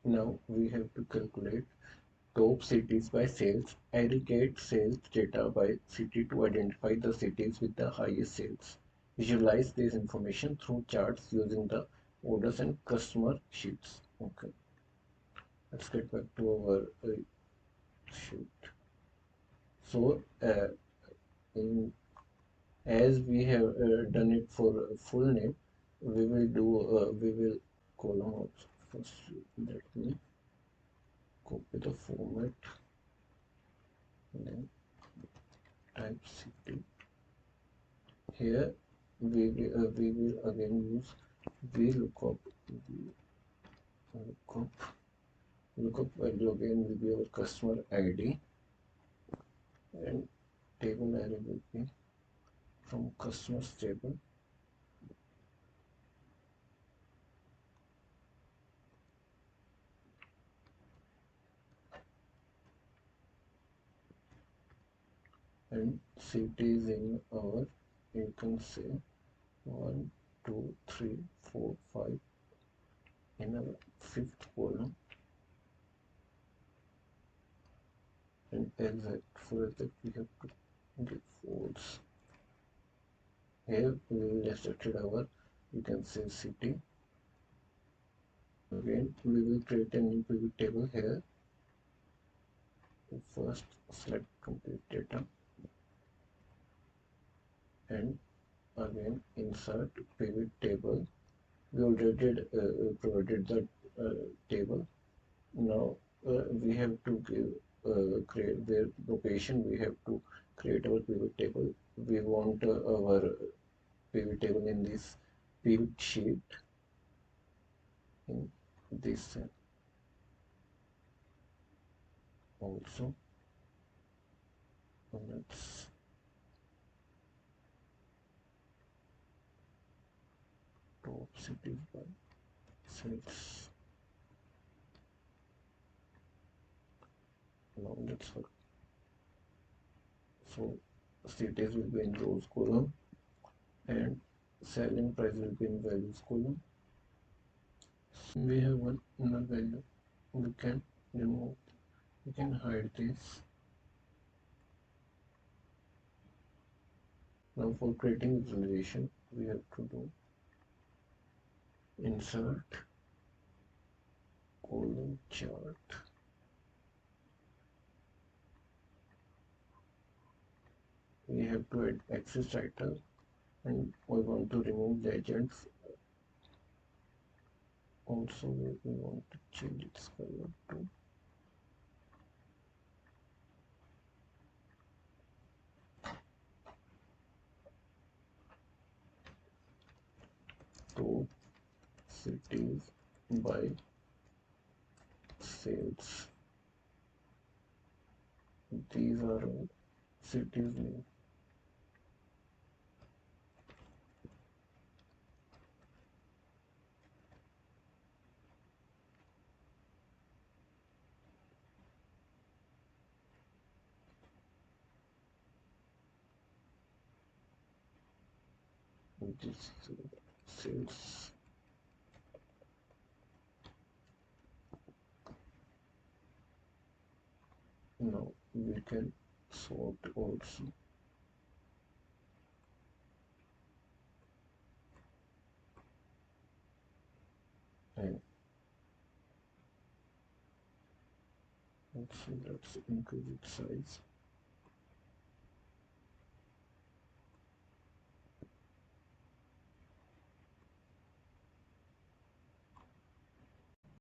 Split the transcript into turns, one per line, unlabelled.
Now we have to calculate top cities by sales, aggregate sales data by city to identify the cities with the highest sales. Visualize this information through charts using the orders and customer sheets. Okay, let's get back to our sheet. So, in as we have done it for full name, we will column also. First, let me copy the format and then type city. Here we will again use VLOOKUP. Lookup value again will be our customer ID, and table array will be from customers table. And cities in our, you can say 1, 2, 3, 4, 5 in our fifth column, and exact for that we have to give false. Here we will restrict our, you can say city. Again we will create a new pivot table here. First select complete data and again insert pivot table. We already provided the table. Now we have to create their location. We have to create our pivot table. We want our pivot table in this pivot sheet in this cell also. Let's top cities by sales. Now let's work. So cities will be in rows column and selling price will be in values column. So we have one null value. We can remove, we can hide this. Now for creating visualization, we have to do insert column chart. We have to add access title and we want to remove legends. Also we want to change its color to top cities by sales. These are all cities name. This sales. Now we can sort also. And let's increase its size.